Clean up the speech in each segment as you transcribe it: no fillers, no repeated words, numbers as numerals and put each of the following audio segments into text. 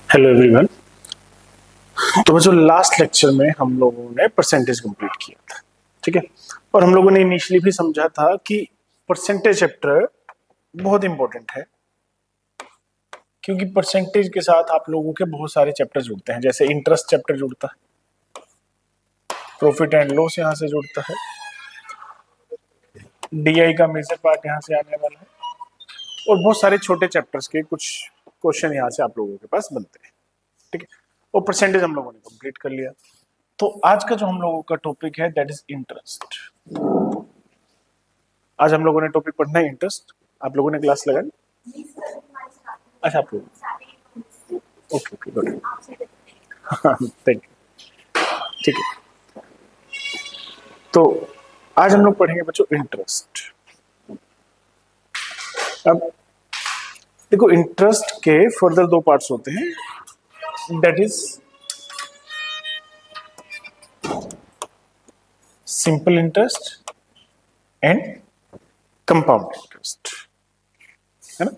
Hello everyone. तो बच्चों last lecture में हम लोगों ने परसेंटेज कंप्लीट किया था, ठीक है। और हम लोगों ने इनिशियली भी समझा था कि परसेंटेज चैप्टर बहुत इंपॉर्टेंट है, क्योंकि परसेंटेज के साथ आप लोगों के बहुत सारे चैप्टर जुड़ते हैं। जैसे इंटरेस्ट चैप्टर जुड़ता है, प्रॉफिट एंड लॉस यहाँ से जुड़ता है, डीआई का मेजर पार्ट यहाँ से आने वाला है, और बहुत सारे छोटे चैप्टर्स के कुछ क्वेश्चन यहाँ से आप लोगों के पास बनते हैं, ठीक है। और परसेंटेज हम लोगों ने कंप्लीट कर लिया। तो आज का जो हम लोगों का टॉपिक है दैट इज इंटरेस्ट। आज हम लोगों ने टॉपिक पढ़ना है इंटरेस्ट। आप लोगों ने क्लास लगाई? अच्छा, आप लोग okay okay good. Thank you, ठीक है। तो आज हम लोग पढ़ेंगे बच्चों इंटरेस्ट। अब देखो, इंटरेस्ट के फर्दर दो पार्ट्स होते हैं, that is simple interest and compound interest, है ना।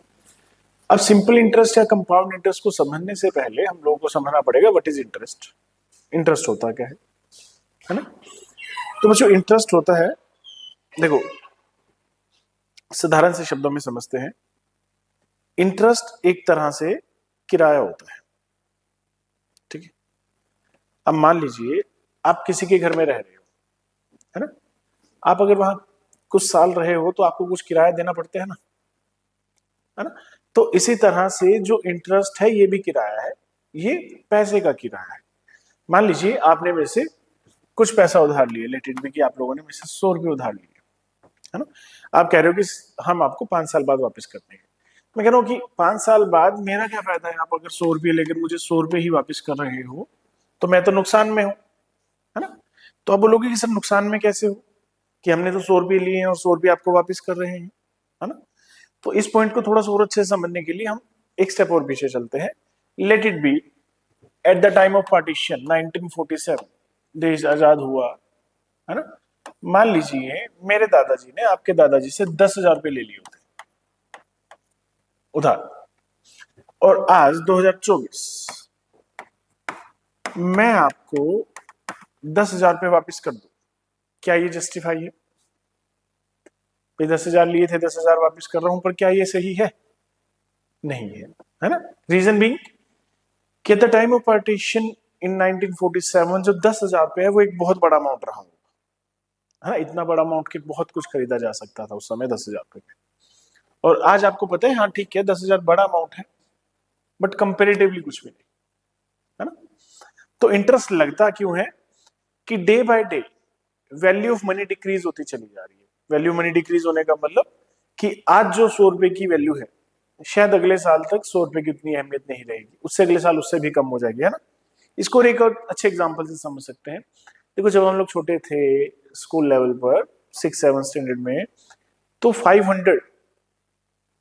अब सिंपल इंटरेस्ट या कंपाउंड इंटरेस्ट को समझने से पहले हम लोगों को समझना पड़ेगा व्हाट इज इंटरेस्ट। इंटरेस्ट होता क्या है ना। तो बच्चों इंटरेस्ट होता है, देखो साधारण से शब्दों में समझते हैं। इंटरेस्ट एक तरह से किराया होता है, ठीक है। अब मान लीजिए आप किसी के घर में रह रहे हो, है ना। आप अगर वहां कुछ साल रहे हो तो आपको कुछ किराया देना पड़ता है ना। तो इसी तरह से जो इंटरेस्ट है ये भी किराया है, ये पैसे का किराया है। मान लीजिए आपने मेरे से कुछ पैसा उधार लिए, लेट इट बी कि आप लोगों ने मेरे से 100 रुपये उधार लिए, है ना। आप कह रहे हो कि हम आपको 5 साल बाद वापस कर देंगे। मैं कह रहा हूँ कि 5 साल बाद मेरा क्या फायदा है, आप अगर 100 रुपये लेकर मुझे 100 रुपये ही वापस कर रहे हो तो मैं तो नुकसान में हूं, है ना। तो आप बोलोगे कि सर नुकसान में कैसे हो, कि हमने तो 100 रुपये लिए हैं और 100 रुपये आपको वापस कर रहे हैं, है ना। तो इस पॉइंट को थोड़ा सा और अच्छे से समझने के लिए हम एक स्टेप और पीछे चलते हैं। Let it be at the time of partition 1947 देश आजाद हुआ, है ना। मान लीजिए मेरे दादाजी ने आपके दादाजी से 10,000 रुपये ले लिए होते उधार, और आज 2024 मैं आपको 10,000 रुपये वापस कर दूं, क्या ये जस्टिफाई है? 10,000 लिए थे, 10,000 वापस कर रहा हूं, पर क्या ये सही है? नहीं है ना। रीजन बीइंग कि at the time of partition इन 1947 जो 10,000 रुपये है वो एक बहुत बड़ा अमाउंट रहा होगा, है ना। इतना बड़ा अमाउंट के बहुत कुछ खरीदा जा सकता था उस समय 10,000 रुपये। और आज आपको पता है, हाँ ठीक है 10,000 बड़ा अमाउंट है, बट कंपेरेटिवली कुछ भी नहीं, है ना। तो इंटरेस्ट लगता क्यों है कि day by day value of money decrease होती चली जा रही है। वैल्यू मनी डिक्रीज होने का मतलब कि आज जो 100 रुपए की वैल्यू है, शायद अगले साल तक 100 रुपए की उतनी अहमियत नहीं रहेगी, उससे अगले साल उससे भी कम हो जाएगी, है ना। इसको एक और अच्छे एग्जाम्पल से समझ सकते हैं। देखो जब हम लोग छोटे थे स्कूल लेवल पर 6-7 स्टैंडर्ड में, तो 500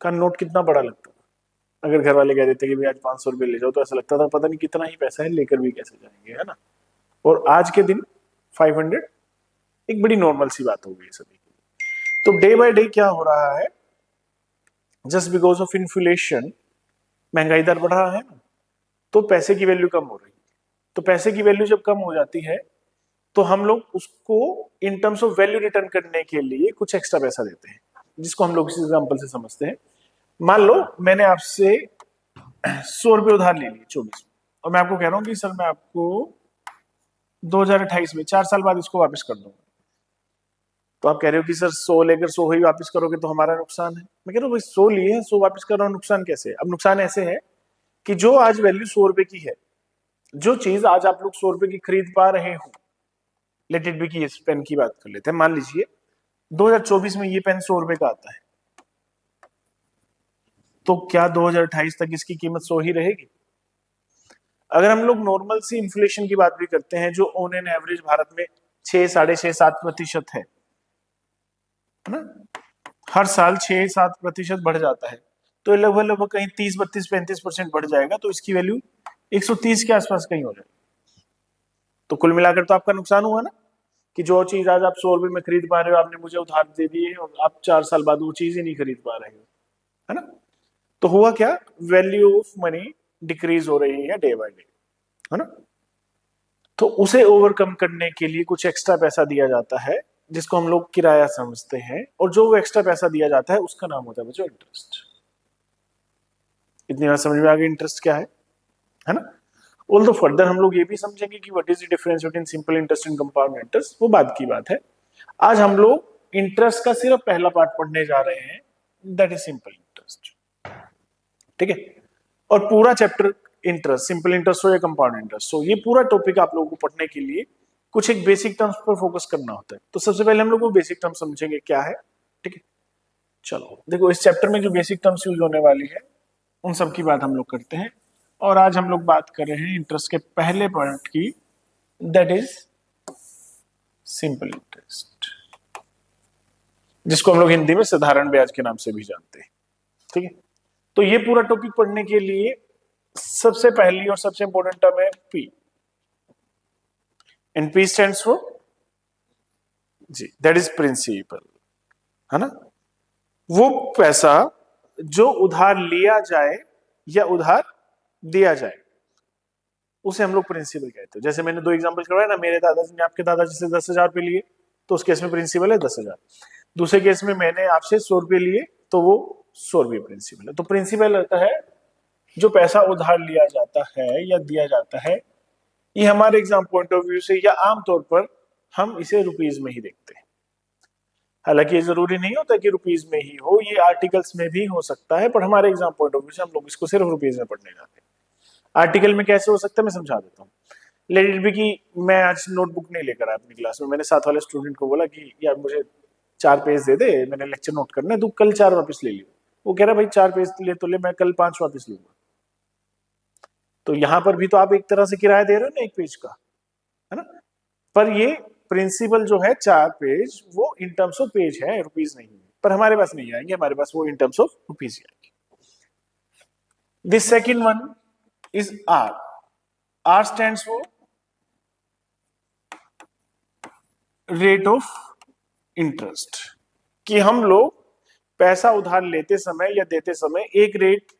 का नोट कितना बड़ा लगता था। अगर घर वाले कह देते कि भाई आज 500 रुपये ले जाओ, तो ऐसा लगता था पता नहीं कितना ही पैसा है, लेकर भी कैसे जाएंगे, है ना। और आज के दिन 500 एक बड़ी नॉर्मल सी बात हो गई सभी के लिए। तो डे बाय डे क्या हो रहा है, जस्ट बिकॉज ऑफ इन्फ्लेशन, महंगाई दर बढ़ रहा है ना, तो पैसे की वैल्यू कम हो रही है। तो पैसे की वैल्यू जब कम हो जाती है तो हम लोग उसको इन टर्म्स ऑफ वैल्यू रिटर्न करने के लिए कुछ एक्स्ट्रा पैसा देते हैं, जिसको हम लोग इस एग्जांपल से समझते हैं। मान लो मैंने आपसे 100 रुपये उधार ले लिए 24 में, और मैं आपको कह रहा हूं कि सर मैं आपको 2028 में 4 साल बाद इसको वापस कर दूंगा। तो आप कह रहे हो कि सर 100 लेकर 100 ही वापस करोगे तो हमारा नुकसान है। मैं कह रहा हूँ भाई 100 लिए हैं, 100 वापस कर रहा हूँ, नुकसान कैसे है? अब नुकसान ऐसे है कि जो आज वैल्यू 100 रुपए की है, जो चीज आज आप लोग 100 रुपए की खरीद पा रहे हो, लेट इट बी की इस पेन की बात कर लेते हैं। मान लीजिए 2024 में ये पेन 100 रुपए का आता है, तो क्या 2028 तक इसकी कीमत 100 ही रहेगी? अगर हम लोग नॉर्मल सी इन्फ्लेशन की बात भी करते हैं, जो ऑन एन एवरेज भारत में 6, 6.5, 7% है ना, हर साल 6-7% बढ़ जाता है, तो लगभग लगभग कहीं 30, 32, 35% बढ़ जाएगा, तो इसकी वैल्यू 130 के आसपास कहीं हो जाएगी। तो कुल मिलाकर तो आपका नुकसान हुआ ना, कि जो चीज आज आप 100 रुपए में खरीद पा रहे हो, आपने मुझे उधार दे दिए और आप 4 साल बाद वो चीज ही नहीं खरीद पा रहे हो, है ना। तो हुआ क्या, वैल्यू ऑफ मनी डिक्रीज हो रही है डे बाय डे, है ना। तो उसे ओवरकम करने के लिए कुछ एक्स्ट्रा पैसा दिया जाता है जिसको हम लोग किराया समझते हैं, और जो वो एक्स्ट्रा पैसा दिया जाता है उसका नाम होता है बच्चों इंटरेस्ट। इतनी बात समझ में आ गई इंटरेस्ट क्या है ना। ऑल्दो फर्दर हम लोग ये भी समझेंगे कि what is the difference between simple interest and compound interest, वो बात की बात है। आज हम लोग इंटरेस्ट का सिर्फ पहला पार्ट पढ़ने जा रहे हैं, दैट इज सिंपल इंटरेस्ट, ठीक है। और पूरा चैप्टर इंटरेस्ट, सिंपल इंटरेस्ट हो या कंपाउंड इंटरेस्ट हो, ये पूरा टॉपिक आप लोगों को पढ़ने के लिए कुछ एक बेसिक टर्म्स पर फोकस करना होता है। तो सबसे पहले हम लोग वो बेसिक टर्म समझेंगे क्या है, ठीक है। चलो देखो, इस चैप्टर में जो बेसिक टर्म्स यूज होने वाली है उन सब की बात हम लोग करते हैं। और आज हम लोग बात कर रहे हैं इंटरेस्ट के पहले पॉइंट की, दैट इज सिंपल इंटरेस्ट, जिसको हम लोग हिंदी में साधारण ब्याज के नाम से भी जानते हैं, ठीक है। तो ये पूरा टॉपिक पढ़ने के लिए सबसे पहली और सबसे इंपॉर्टेंट टर्म है P, and P stands for जी, दैट इज प्रिंसिपल, है ना। वो पैसा जो उधार लिया जाए या उधार दिया जाए उसे हम लोग प्रिंसिपल कहते हैं। जैसे मैंने दो एग्जांपल करवाया ना, मेरे दादाजी ने आपके दादाजी से 10,000 रुपए लिए तो उस केस में प्रिंसिपल है 10,000। दूसरे केस में मैंने आपसे 100 रुपए लिए तो वो 100 रुपये प्रिंसिपल है। तो प्रिंसिपल रहता है जो पैसा उधार लिया जाता है या दिया जाता है। ये हमारे एग्जाम पॉइंट ऑफ व्यू से या आमतौर पर हम इसे रुपीज में ही देखते हैं। हालांकि ये जरूरी नहीं होता कि रुपीज में ही हो, ये आर्टिकल्स में भी हो सकता है, पर हमारे एग्जाम पॉइंट ऑफ व्यू से हम लोग इसको सिर्फ रुपीज में पढ़ने जाते हैं। आर्टिकल में कैसे हो सकता है मैं समझा देता हूँ। लेट इट बी कि मैं आज नोटबुक नहीं लेकर आया अपनी क्लास में, मैंने साथ वाले स्टूडेंट को बोला कि यार मुझे 4 पेज दे दे, मैंने लेक्चर नोट करना है, तू कल 4 वापस ले लियो। वो कह रहा भाई 4 पेज ले तो ले, मैं कल 5 वापस लूंगा। तो यहां पर भी तो आप एक तरह से किराया दे रहे हो ना 1 पेज का, है ना। पर ये प्रिंसिपल जो है 4 पेज, वो इन टर्म्स ऑफ पेज है, रुपीज नहीं है। पर हमारे पास नहीं आएंगे, हमारे पास वो इन टर्म्स ऑफ रुपीज ही आएंगे। This second one is R. R stands for rate of interest, कि हम लोग पैसा उधार लेते समय या देते समय एक रेट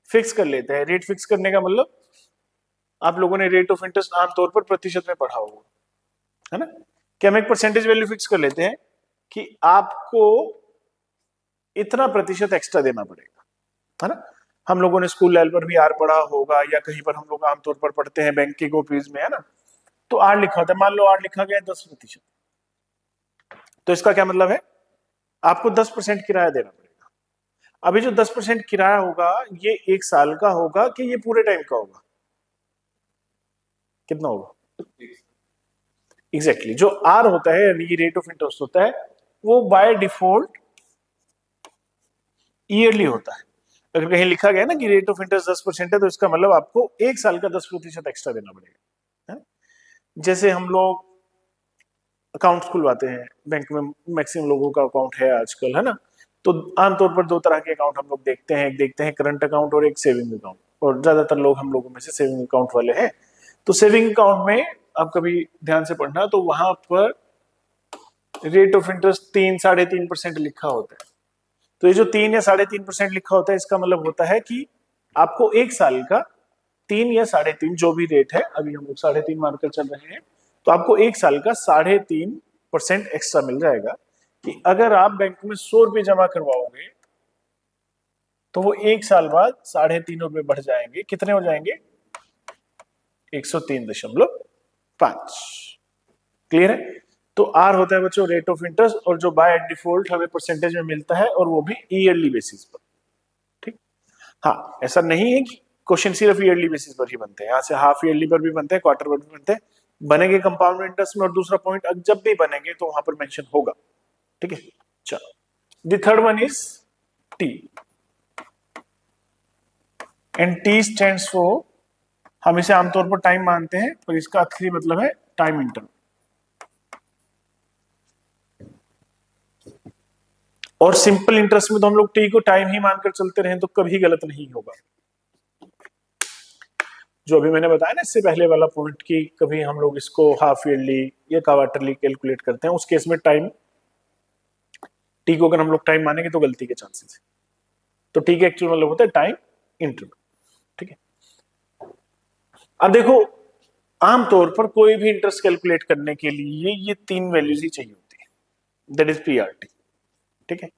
फिक्स कर लेते हैं। रेट फिक्स करने का मतलब आप लोगों ने रेट ऑफ इंटरेस्ट आमतौर पर प्रतिशत में पढ़ा होगा, है ना, कि हम एक परसेंटेज वैल्यू फिक्स कर लेते हैं कि आपको इतना प्रतिशत एक्स्ट्रा देना पड़ेगा, है ना। हम लोगों ने स्कूल लेवल पर भी आर पढ़ा होगा या कहीं पर हम लोग आमतौर पर पढ़ते हैं बैंक की कॉपीज में, है ना। तो आर लिखा होता है, मान लो आर लिखा गया 10%, तो इसका क्या मतलब है, आपको 10% किराया देना पड़ेगा। अभी जो 10% किराया होगा ये 1 साल का होगा कि ये पूरे टाइम का होगा, कितना होगा एग्जैक्टली जो आर होता है यानी रेट ऑफ इंटरेस्ट होता है, वो बाय डिफॉल्ट ईयरली होता है। अगर कहीं लिखा गया ना कि रेट ऑफ इंटरेस्ट 10% है, तो इसका मतलब आपको 1 साल का 10% एक्स्ट्रा देना पड़ेगा, है? जैसे हम लोग अकाउंट खुलवाते हैं बैंक में, मैक्सिमम लोगों का अकाउंट है आजकल, है ना। तो आमतौर पर 2 तरह के अकाउंट हम लोग देखते हैं, एक देखते हैं करंट अकाउंट और एक सेविंग अकाउंट, और ज्यादातर लोग हम लोगों में से सेविंग अकाउंट वाले हैं। तो सेविंग अकाउंट में आप कभी ध्यान से पढ़ना, तो वहां पर रेट ऑफ इंटरेस्ट 3-3.5% लिखा होता है। तो ये जो 3 या 3.5% लिखा होता है, इसका मतलब होता है कि आपको 1 साल का 3 या 3.5 जो भी रेट है, अभी हम लोग 3.5 मानकर चल रहे हैं, तो आपको 1 साल का 3.5% एक्स्ट्रा मिल जाएगा। कि अगर आप बैंक में 100 रुपये जमा करवाओगे तो वो 1 साल बाद 3.5 रुपये बढ़ जाएंगे, कितने हो जाएंगे 103.5। क्लियर है। तो आर होता है बच्चों रेट ऑफ इंटरेस्ट, और जो बाय डिफॉल्ट हमें परसेंटेज में मिलता है, और वो भी ईयरली बेसिस पर, ठीक। हाँ, ऐसा नहीं है कि क्वेश्चन सिर्फ ईयरली बेसिस पर ही बनते हैं, यहाँ से हाफ ईयरली पर भी बनते हैं, क्वार्टर पर भी बनते हैं, बनेंगे कंपाउंड इंटरेस्ट में। और दूसरा पॉइंट जब भी बनेंगे तो वहां पर मेंशन होगा, ठीक है। चलो, the third one is T, and T stands for, हम इसे आमतौर पर टाइम मानते हैं पर इसका असली मतलब है टाइम इंटरवल। और सिंपल इंटरेस्ट में तो हम लोग टी को टाइम ही मानकर चलते रहे तो कभी गलत नहीं होगा। जो अभी मैंने बताया ना इससे पहले वाला पॉइंट कि कभी हम लोग इसको हाफ ईयरली या क्वार्टरली कैलकुलेट करते हैं, उस केस में टाइम, टी को अगर हम लोग टाइम मानेंगे तो गलती के चांसेस है। तो टी का एक्चुअल मतलब होता है टाइम इंटरवल, ठीक है। अब देखो, आमतौर पर कोई भी इंटरेस्ट कैलकुलेट करने के लिए ये तीन वैल्यूज ही चाहिए होती है, दैट इज पीआरटी। ठीक है,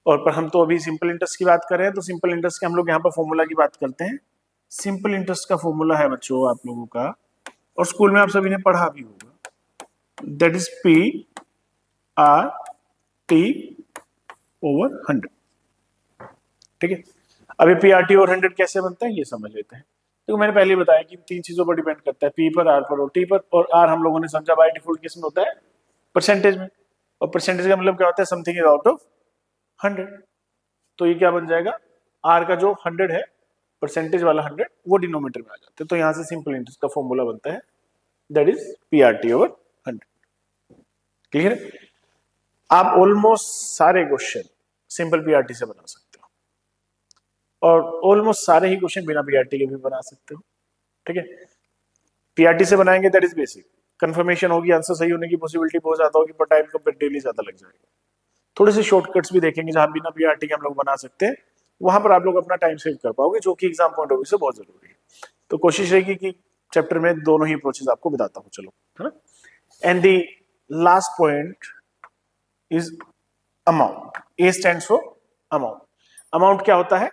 और पर हम तो अभी सिंपल इंटरेस्ट की बात कर रहे हैं, तो सिंपल इंटरेस्ट के हम लोग यहाँ पर फॉर्मूला की बात करते हैं। सिंपल इंटरेस्ट का फॉर्मूला है बच्चों आप लोगों का, और स्कूल में आप सभी ने पढ़ा भी होगा, that is P R T over 100। ठीक है, अभी पी आर टी ओवर 100 कैसे बनता है ये समझ लेते हैं। तो मैंने पहले ही बताया कि तीन चीजों पर डिपेंड करता है, पी पर, आर पर और टी पर। और आर हम लोगों ने समझा बाय डिफॉल्ट किस में होता है, परसेंटेज में। और परसेंटेज का मतलब क्या होता है, समथिंग इज आउट ऑफ 100। तो ये क्या बन जाएगा, आर का जो 100 है, परसेंटेज वाला 100, वो डिनोमीटर में आ जाते हैं। तो यहां से सिंपल इंटरेस्ट का फॉर्मूला बनता है, that is P R T over 100। Clear है? आप ऑलमोस्ट सारे क्वेश्चन सिंपल पीआरटी से बना सकते हो, और ऑलमोस्ट सारे ही क्वेश्चन बिना पीआरटी के भी बना सकते हो। ठीक है, पीआरटी से बनाएंगे दैट इज बेसिक, कंफर्मेशन होगी, आंसर सही होने की पॉसिबिलिटी बहुत ज्यादा होगी, पर टाइम कंपेरेटिवली ज्यादा लग जाएगा। थोड़े से शॉर्टकट्स भी देखेंगे जहां बिना पीआरटी के हम लोग बना सकते हैं, वहां पर आप लोग अपना टाइम सेव कर पाओगे, जो कि एग्जाम पॉइंट ऑफ व्यू से बहुत जरूरी है। तो कोशिश रहेगी कि चैप्टर में दोनों ही अप्रोचेस आपको बताता हूं, चलो, है ना। And the last point is amount. A stands for amount. Amount क्या होता है,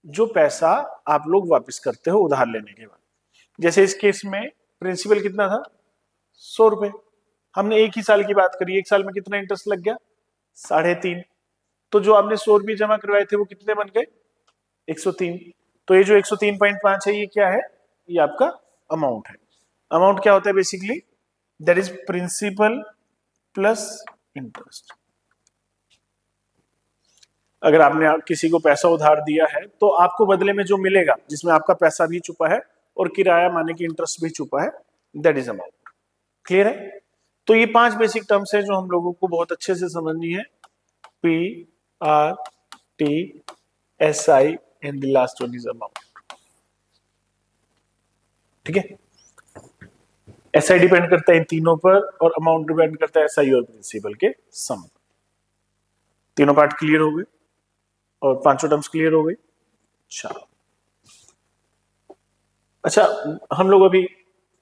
जो पैसा आप लोग वापस करते हो उधार लेने के बाद। जैसे इस केस में प्रिंसिपल कितना था, 100 रुपए। हमने एक ही साल की बात करी, एक साल में कितना इंटरेस्ट लग गया, 3.5। तो जो आपने 100 रुपये जमा करवाए थे वो कितने बन गए, 103। तो ये जो 103.5 है ये क्या है, ये आपका अमाउंट है। अमाउंट क्या होता है basically, that is principal plus interest. अगर आपने किसी को पैसा उधार दिया है तो आपको बदले में जो मिलेगा, जिसमें आपका पैसा भी छुपा है और किराया माने कि इंटरेस्ट भी छुपा है, दैट इज अमाउंट। क्लियर है? तो ये 5 बेसिक टर्म्स है जो हम लोगों को बहुत अच्छे से समझनी है, P R T S I and the last one is amount. ठीक है, एस आई डिपेंड करता है इन तीनों पर, और अमाउंट डिपेंड करता है एस आई और प्रिंसिपल के सम पर। तीनों पार्ट क्लियर हो गए और पांचों टर्म्स क्लियर हो गई। अच्छा, हम लोग अभी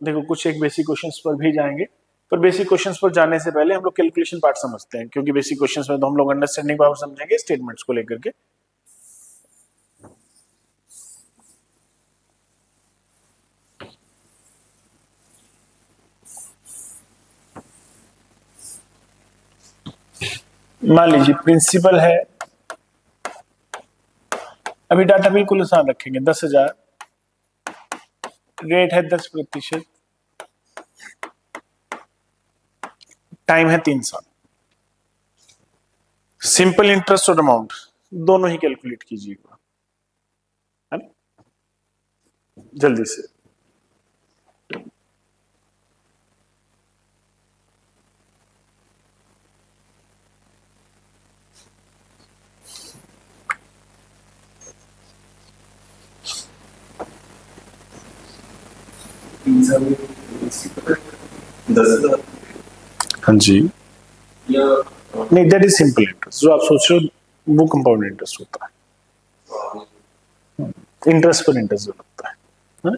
देखो कुछ एक बेसिक क्वेश्चंस पर भी जाएंगे, पर बेसिक क्वेश्चंस पर जाने से पहले हम लोग कैलकुलेशन पार्ट समझते हैं, क्योंकि बेसिक क्वेश्चंस में तो हम लोग अंडरस्टैंडिंग पावर समझेंगे स्टेटमेंट्स को लेकर के। मान लीजिए प्रिंसिपल है, अभी डाटा बिल्कुल आसान रखेंगे, 10,000, रेट है 10%, टाइम है 3 साल। सिंपल इंटरेस्ट और अमाउंट दोनों ही कैलकुलेट कीजिएगा, है ना, जल्दी से। हाँ जी, नहीं दैट इज सिंपल इंटरेस्ट, जो आप सोच रहे हो वो कंपाउंड इंटरेस्ट होता है, इंटरेस्ट पर इंटरेस्ट जो लगता है ना?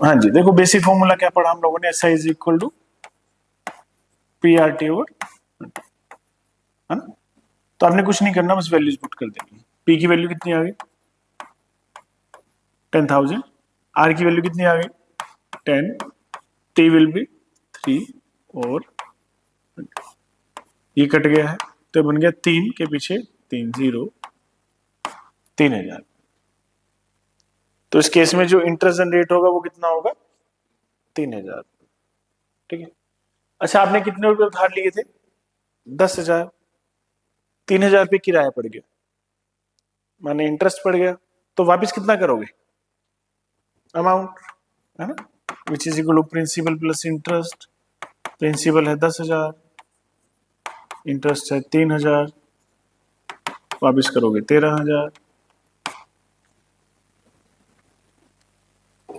हाँ जी, देखो बेसिक फॉर्मूला क्या पढ़ा हम लोगों ने, S I is equal to P R T over, है ना। तो आपने कुछ नहीं करना, बस वैल्यूज पुट कर देनी। पी की वैल्यू कितनी आ गई, 10,000। आर की वैल्यू कितनी आ गई, 10। टी विल बी 3 और ये कट गया है, तो बन गया 3 के पीछे 3 0, 3,000। तो इस केस में जो इंटरेस्ट जनरेट होगा वो कितना होगा, 3,000। ठीक है, अच्छा आपने कितने रुपए उधार लिए थे, 10,000। 3,000 रुपये किराया पड़ गया, माने इंटरेस्ट पड़ गया, तो वापस कितना करोगे, अमाउंट, है ना, which is equal to principal plus interest. Principal है 10,000, इंटरेस्ट है 3,000, वापस करोगे 13,000।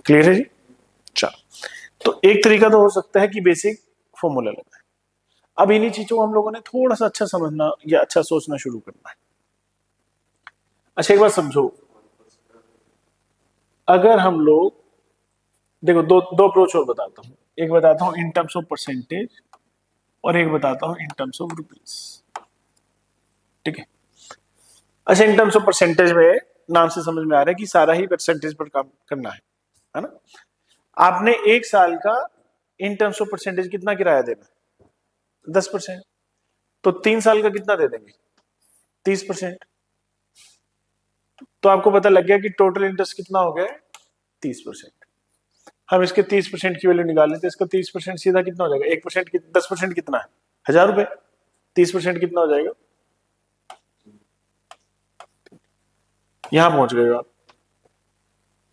क्लियर है जी? चलो, तो एक तरीका तो हो सकता है कि बेसिक फॉर्मूला लगाए। अब इन्हीं चीजों को हम लोगों ने थोड़ा सा अच्छा समझना या अच्छा सोचना शुरू करना है। अच्छा एक बार समझो, अगर हम लोग देखो दो दो अप्रोच और बताता हूं, एक बताता हूं इन टर्म्स ऑफ परसेंटेज और एक बताता हूं इन टर्म्स ऑफ रुपीज। ठीक है, अच्छा इन टर्म्स ऑफ परसेंटेज में नाम से समझ में आ रहा है कि सारा ही परसेंटेज पर काम करना है ना। आपने एक साल का इन टर्म्स ऑफ परसेंटेज कितना किराया देना, 10%। तो 3 साल का कितना दे देंगे, 30%। तो आपको पता लग गया कि टोटल इंटरेस्ट कितना हो गया, 30%। हम इसके 30% की वैल्यू निकाल लेते, इसका 30% सीधा कितना हो जाएगा, 1% 10% कितना है, 1000 रुपए। 30% कितना हो जाएगा, यहां पहुंच गए हो आप,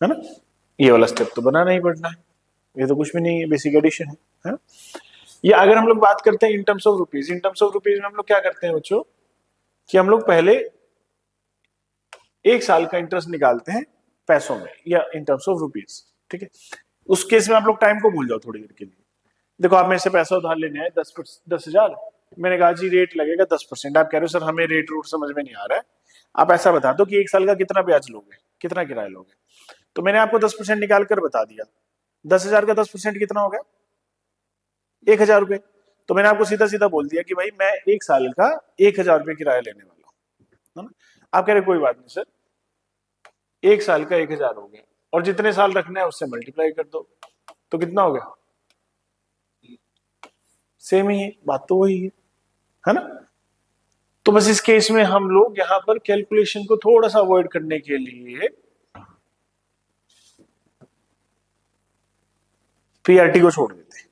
है ना। ये वाला स्टेप तो बनाना ही पड़ना है, ये तो कुछ भी नहीं है, बेसिक एडिशन है। या अगर हम लोग बात करते हैं इन terms of rupees, in terms of rupees में हम लोग क्या करते हैं बच्चों, कि हम लोग पहले एक साल का इंटरेस्ट निकालते हैं पैसों में या इन टर्म्स ऑफ रुपीज। ठीक है, उस केस में आप लोग टाइम को भूल जाओ थोड़ी देर के लिए। देखो आप मेरे से पैसा उधार लेने आए 10,000, मैंने कहा जी रेट लगेगा 10%। आप कह रहे हो सर हमें रेट रूट समझ में नहीं आ रहा है, आप ऐसा बता दो कि एक साल का कितना ब्याज लोगे, कितना किराया लोगे। तो मैंने आपको 10% निकाल कर बता दिया, 10,000 का 10% कितना हो गया, 1,000 रुपए। तो मैंने आपको सीधा सीधा बोल दिया कि भाई मैं एक साल का 1,000 रुपए किराया लेने वाला हूं, है ना। आप कह रहे कोई बात नहीं सर, एक साल का 1,000 हो गया और जितने साल रखना है उससे मल्टीप्लाई कर दो, तो कितना हो गया, सेम ही है, बात तो वही है ना। तो बस इस केस में हम लोग यहां पर कैलकुलेशन को थोड़ा सा अवॉइड करने के लिए पीआरटी को छोड़ देते हैं।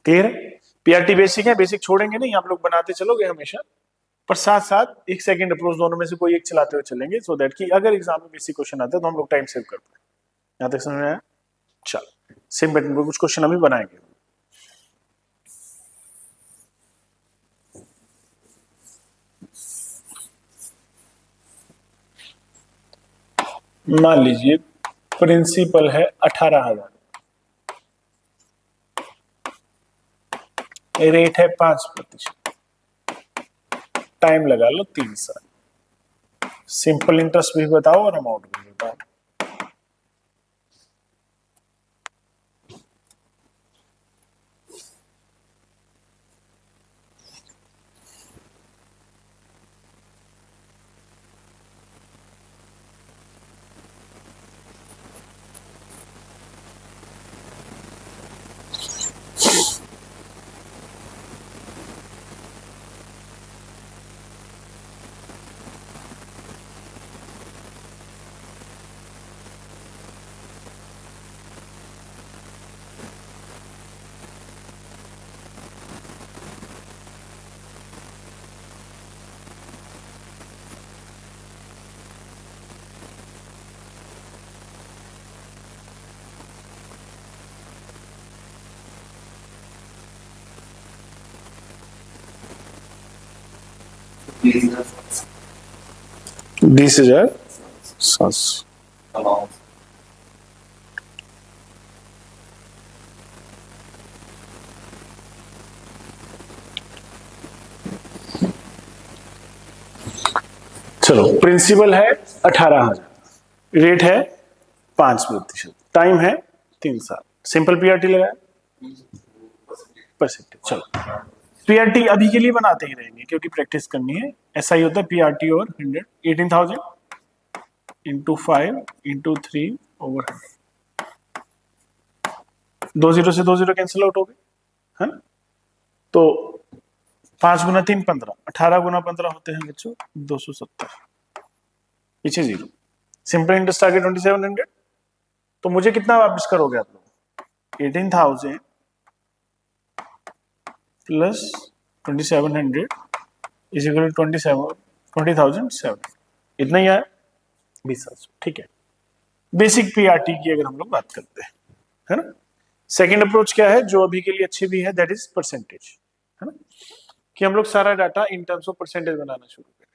क्लियर है, पीआरटी बेसिक है, बेसिक छोड़ेंगे नहीं, आप लोग बनाते चलोगे हमेशा, पर साथ साथ एक सेकंड अप्रोच दोनों में से कोई एक चलाते हुए चलेंगे, सो दैट कि अगर एग्जाम में बेसिक क्वेश्चन आता है तो हम लोग टाइम सेव कर पाए। यहां तक समझ में आया, चल सेम पैटर्न पर कुछ क्वेश्चन अभी बनाएंगे। मान लीजिए प्रिंसिपल है 18,000, रेट है 5%, टाइम लगा लो 3 साल, सिंपल इंटरेस्ट भी बताओ और अमाउंट भी बताओ। बीस हजार 700। चलो प्रिंसिपल है 18,000, रेट है 5%, टाइम है 3 साल, सिंपल पीआरटी लगाया, परसेंटेज। चलो पीआरटी अभी के लिए बनाते ही रहेंगे क्योंकि प्रैक्टिस करनी है, ऐसा ही होता है पीआरटी और 100, 18,000 इंटू 5 इंटू 3/100, 2 जीरो से 2 जीरो कैंसिल आउट हो गए, है ना। तो 5 गुना 3 15, 18 गुना 15 होते हैं बच्चों 270, पीछे जीरो, सिंपल इंटरेस्ट आ गया 2,700। तो मुझे कितना वापस करोगे आप लोग, 18,000 प्लस 2,700 इज इक्वल टू 20,007, इतना ही आया 20,700। ठीक है, बेसिक पीआरटी की अगर हम लोग बात करते हैं, है ना। सेकेंड अप्रोच क्या है जो अभी के लिए अच्छी भी है, दैट इज परसेंटेज, है ना, कि हम लोग सारा data in terms of percentage बनाना शुरू करें।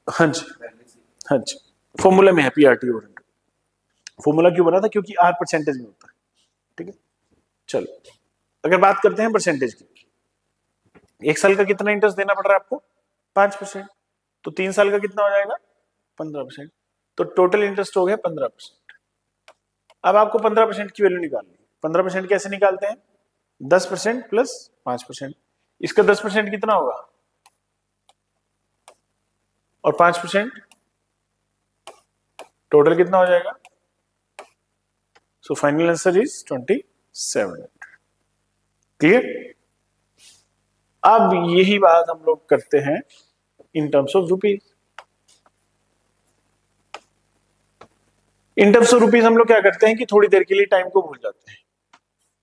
हाँ जी, हाँ जी, फॉर्मूला में है पीआरटी और 100। फॉर्मूला क्यों बना था, क्योंकि आर परसेंटेज में होता है। ठीक है, चलो अगर बात करते हैं परसेंटेज की, एक साल का कितना इंटरेस्ट देना पड़ रहा है आपको, 5%। तो 3 साल का कितना हो जाएगा, 15%। तो टोटल इंटरेस्ट हो गया 15%। अब आपको 15% की वैल्यू निकालनी है। 15% कैसे निकालते हैं? 10% प्लस 5%। इसका 10% कितना होगा? और 5% टोटल कितना हो जाएगा? So final answer is 2700। Clear? अब यही बात हम लोग करते हैं इन terms of rupees. In terms of rupees हम लोग क्या करते हैं कि थोड़ी देर के लिए टाइम को भूल जाते हैं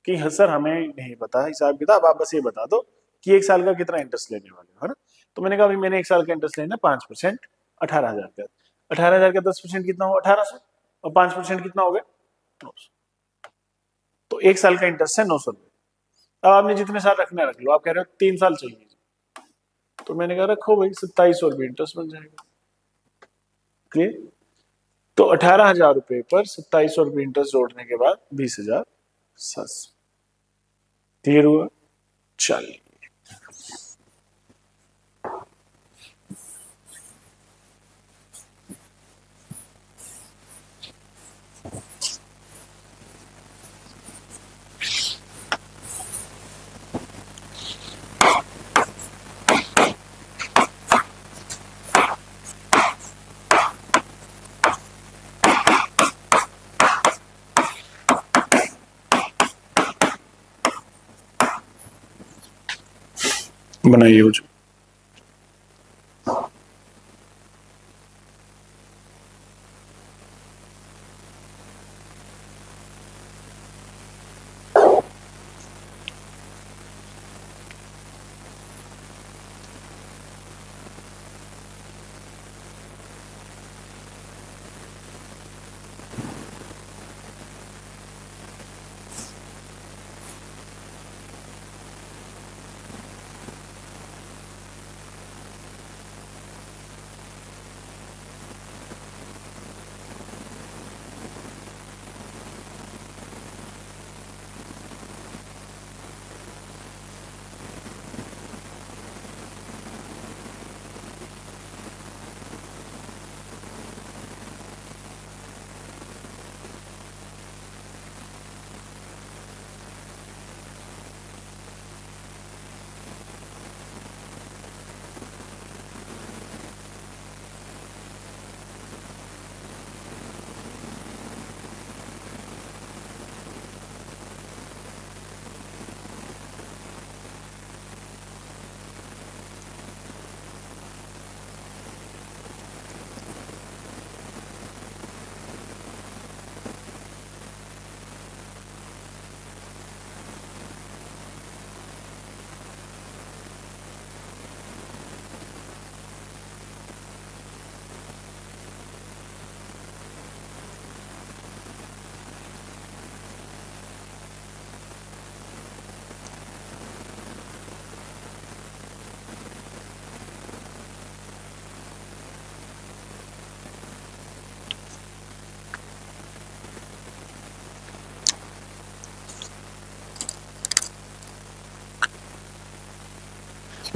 कि हाँ सर हमें नहीं पता हिसाब किताब, आप बस ये बता दो कि एक साल का कितना इंटरेस्ट लेने वाले हो, है ना? तो मैंने कहा भाई मैंने एक साल का इंटरेस्ट लेना 5%, 18,000 का। 18,000 का 10% कितना हुआ? 1800। और 5% कितना हो गया? 900। तो एक साल का इंटरेस्ट है 900 रुपये। अब आपने जितने साल रखना रख लो, आप कह रहे हो 3 साल चाहिए, तो मैंने कहा रखो भाई 2700 रुपये इंटरेस्ट बन जाएगा। क्लियर? तो 18,000 रुपये पर 2700 रुपये इंटरेस्ट जोड़ने के बाद 20,700। क्लियर हुआ? चलिए बनाइए कुछ।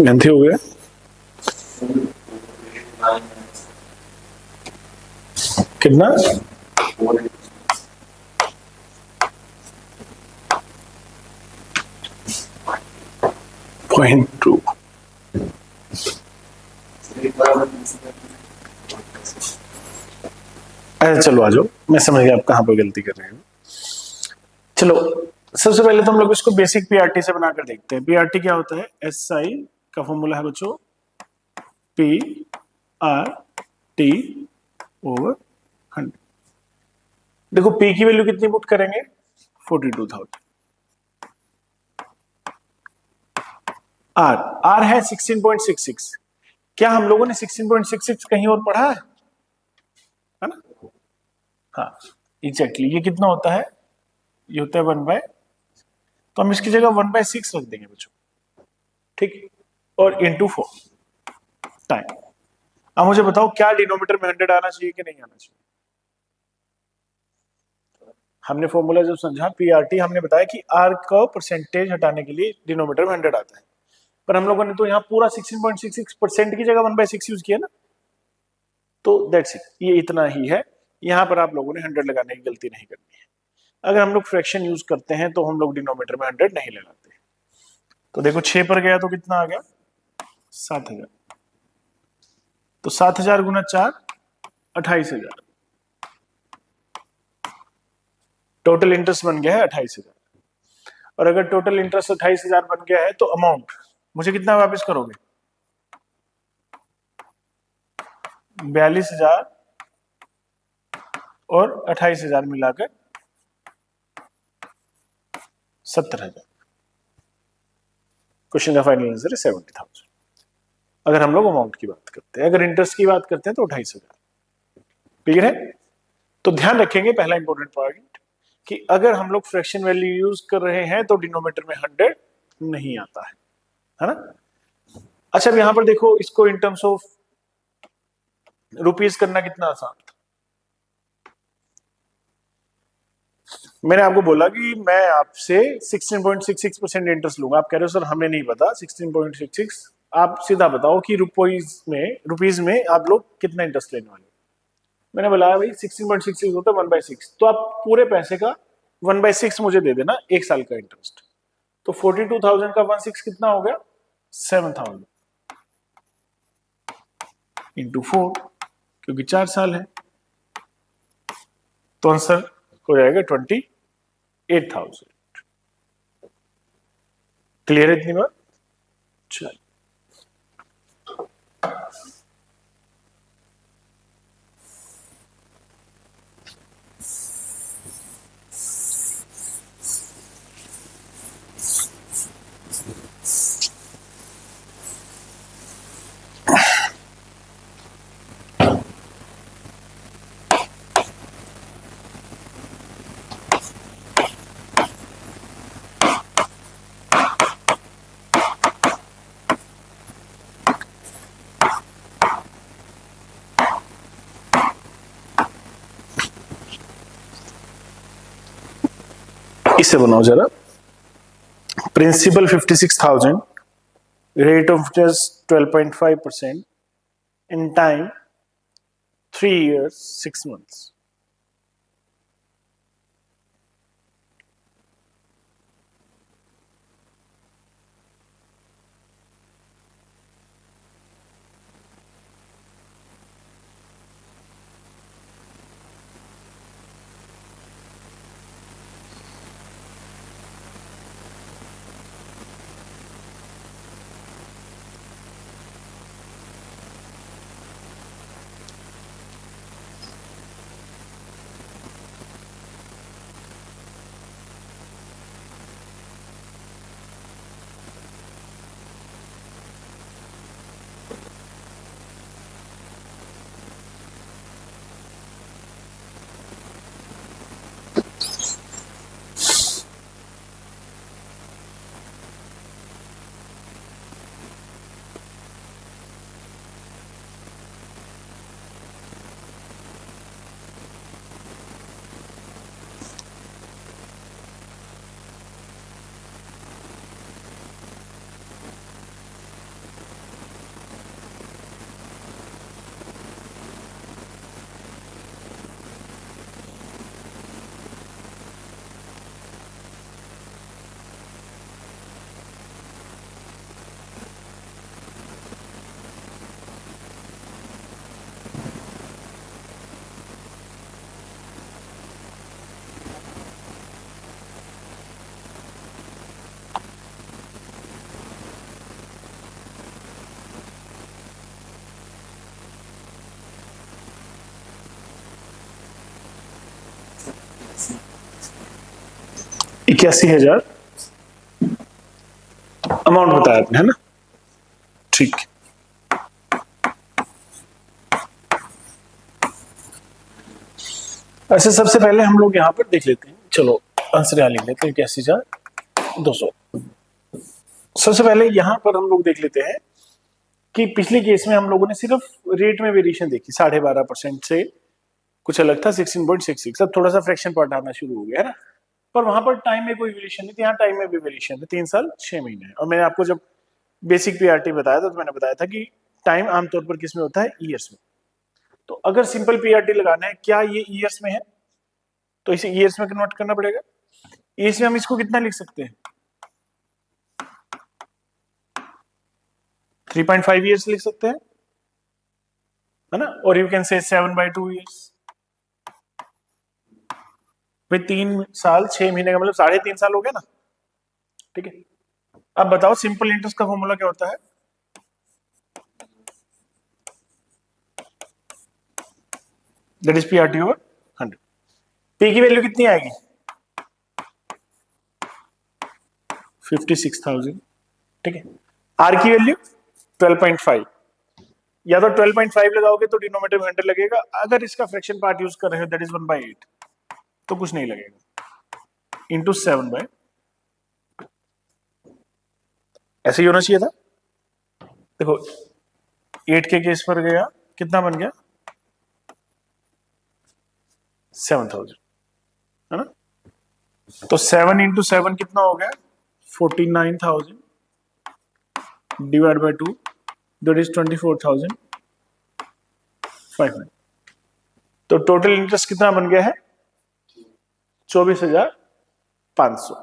लेंथी हो गया। कितना? 0.2। अच्छा चलो आ जाओ, मैं समझ गया आप कहां पर गलती कर रहे हो। चलो सबसे पहले तो हम लोग इसको बेसिक पीआरटी से बनाकर देखते हैं। पीआरटी क्या होता है? एसआई का फॉर्मूला है बच्चों पी आर टी ओवर 100। देखो पी की वैल्यू कितनी पुट करेंगे? 42,000। आर आर है 16.66। क्या हम लोगों ने 16.66 कहीं और पढ़ा है ना? हाँ एग्जैक्टली। ये कितना होता है? ये होता है 1/, तो हम इसकी जगह 1/6 रख देंगे बच्चों, ठीक? और इंटू 4 टाइम। अब मुझे बताओ क्या डिनोमीटर में 100 आना चाहिए कि नहीं आना चाहिए? हमने फॉर्मूला जब समझा पीआरटी, हमने बताया कि आर का परसेंटेज हटाने के लिए डिनोमीटर में 100 आता है, पर हम लोगों ने तो यहाँ पूरा 16.66% की जगह 1/6 यूज किया ना। तो दैट्स इट, ये इतना ही है। यहां पर आप लोगों ने 100 लगाने की गलती नहीं करनी है। अगर हम लोग फ्रैक्शन यूज करते हैं तो हम लोग डिनोमीटर में 100 नहीं लगाते। तो देखो 6 पर गया तो कितना आ गया, 7000। तो 7000 गुना 4, 28,000। टोटल इंटरेस्ट बन गया है 28,000। और अगर टोटल इंटरेस्ट 28,000 बन गया है तो अमाउंट मुझे कितना वापस करोगे, 42,000 और 28,000 मिलाकर 70,000। क्वेश्चन का फाइनल आंसर है 70,000। अगर हम लोग अमाउंट की बात करते हैं, अगर इंटरेस्ट की बात करते हैं तो 28,000। क्लियर है? तो ध्यान रखेंगे पहला इंपॉर्टेंट पॉइंट कि अगर हम लोग फ्रैक्शन वैल्यू यूज कर रहे हैं तो डिनोमीटर में 100 नहीं आता है ना। अच्छा, अब यहां पर देखो, इसको इन टर्म्स ऑफ रुपीस करना कितना आसान था। मैंने आपको बोला कि मैं आपसे 16.66% इंटरेस्ट लूंगा। आप कह रहे हो सर हमें नहीं पता 16.66। आप सीधा बताओ कि रुपीज में आप लोग कितना इंटरेस्ट लेने वाले हो। मैंने बोला भाई 16.66 होता है 1/6, तो आप पूरे पैसे का 1/6 मुझे दे देना, एक साल का इंटरेस्ट। तो 42,000 का 1/6 कितना हो गया, 7,000 इंटू 4, क्योंकि 4 साल है। तो आंसर हो जाएगा 28,000। क्लियर है इतनी बात? चलिए, इसे बनाओ जरा। Principal 56,000, rate of interest 12.5%, in time 3 years 6 months. इक्यासी हजार अमाउंट बताया आपने, है ना? ठीक। ऐसे सबसे पहले हम लोग यहाँ पर देख लेते हैं, चलो आंसर यहाँ लिख लेते हैं, 81,200। सबसे पहले यहाँ पर हम लोग देख लेते हैं कि पिछले केस में हम लोगों ने सिर्फ रेट में वेरिएशन देखी, 12.5% से कुछ अलग था 16.66। अब थोड़ा सा फ्रैक्शन पार्ट आना शुरू हो गया है ना, पर वहां पर टाइम में कोई वेरिएशन नहीं थी। यहाँ टाइम में भी वेरिएशन है, 3 साल 6 महीने। और मैंने आपको जब बेसिक पीआरटी बताया था तो मैंने बताया था कि टाइम आमतौर पर किस में होता है, ईयर्स में। तो अगर सिंपल पीआरटी लगाना है, क्या ये ईयर्स में है? तो इसे ईयर्स में कन्वर्ट करना पड़ेगा। ईयर्स में हम इसको कितना लिख सकते हैं? 3.5 ईयर्स लिख सकते हैं, है ना? और यू कैन से 7/2 ईयर्स। भाई 3 साल 6 महीने का मतलब 3.5 साल हो गया ना, ठीक है। अब बताओ सिंपल इंटरेस्ट का फॉर्मूला क्या होता है? That is PRT over 100। P की वैल्यू कितनी आएगी? 56,000, ठीक है। आर की वैल्यू 12.5। या तो 12.5 लगाओगे तो डिनोमिनेटर में 100 लगेगा, अगर इसका फ्रैक्शन पार्ट यूज कर रहे हो दैट इज 1/8 तो कुछ नहीं लगेगा, इंटू 7/, ऐसे ही होना चाहिए था। देखो 8 के केस पर गया, कितना बन गया? 7,000, है ना? तो 7 इंटू 7 कितना हो गया? 49,000 डिवाइड बाई 2 दैट इज 24,500। तो टोटल इंटरेस्ट कितना बन गया है? 24,500।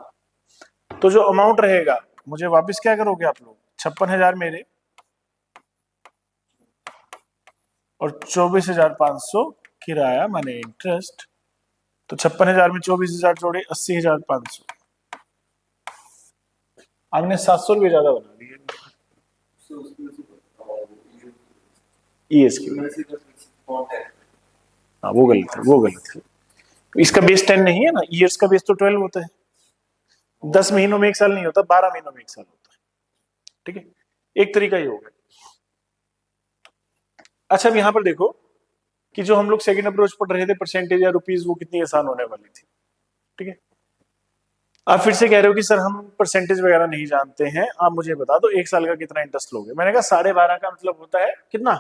तो जो अमाउंट रहेगा मुझे वापस क्या करोगे आप लोग? 56,000 मेरे और 24,500 किराया माने इंटरेस्ट। तो 56,000 में 24,000 जोड़े 80,500। आपने 700 रुपये ज्यादा बना दिए ईएस की। हाँ वो गलत है, वो गलत है। इसका बेस 10 नहीं है ना, ईयर्स का बेस तो 12 होता है। 10 महीनों में एक साल नहीं होता, 12 महीनों में एक साल होता है, ठीक है। एक तरीका ये होगा। अच्छा अब यहां पर देखो कि जो हम लोग सेकंड अप्रोच पढ़ रहे थे परसेंटेज या रुपीज, वो कितनी आसान होने वाली थी, ठीक है। आप फिर से कह रहे हो कि सर हम परसेंटेज वगैरह नहीं जानते हैं, आप मुझे बता दो 1 साल का कितना इंटरेस्ट लोगे। मैंने कहा 12.5 का मतलब होता है कितना?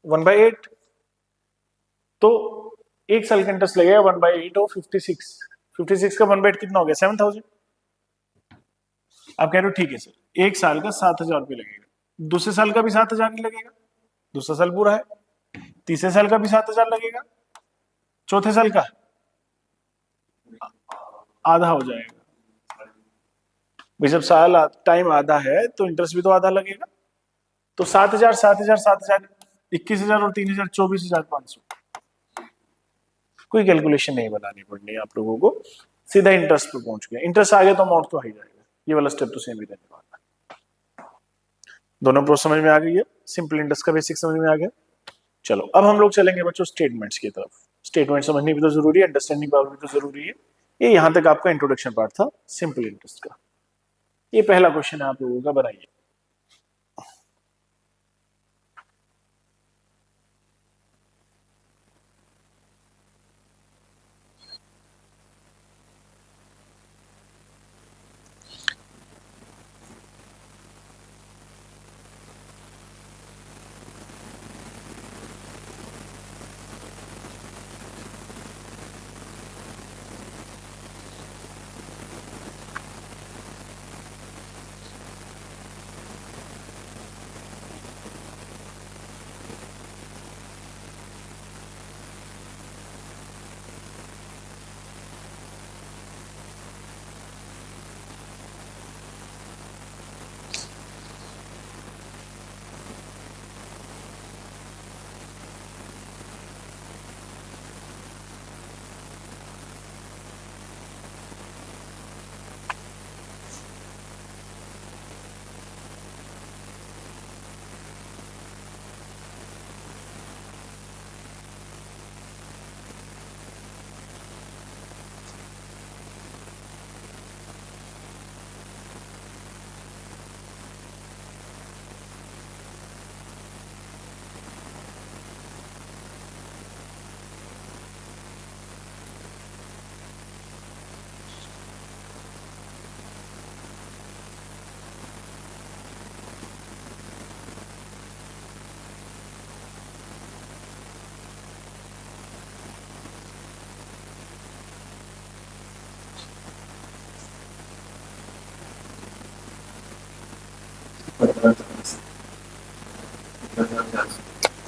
1/8। तो 1 साल का इंटरेस्ट लगेगा 1/8 और 56 का 1/8 कितना हो गया? 7,000। आप कह रहे हो ठीक है सर 1 साल का 7,000 रुपये लगेगा, दूसरे साल का भी 7,000 ही लगेगा, दूसरा साल पूरा है। तीसरे साल का भी 7,000 लगेगा, चौथे साल का आधा हो जाएगा। भाई जब साल टाइम आधा है तो इंटरेस्ट भी तो आधा लगेगा। तो 7,000 7,000 7,000 21,000 और 3,000 24,500। कोई कैलकुलेशन नहीं बनानी पड़नी है आप लोगों को, सीधा इंटरेस्ट पे पहुंच गए। इंटरेस्ट आ गया तो अमाउंट तो आ ही जाएगा, ये वाला स्टेप तो सेम ही रहने वाला है। दोनों प्रोसेस समझ में आ गई है, सिंपल इंटरेस्ट का बेसिक समझ में आ गया। चलो अब हम लोग चलेंगे बच्चों स्टेटमेंट्स की तरफ। स्टेटमेंट समझनी भी तो जरूरी है, अंडरस्टैंडिंग पावर भी तो जरूरी है। ये यहां तक आपका इंट्रोडक्शन पार्ट था सिंपल इंटरेस्ट का। ये पहला क्वेश्चन है आप लोगों का, बनाइए।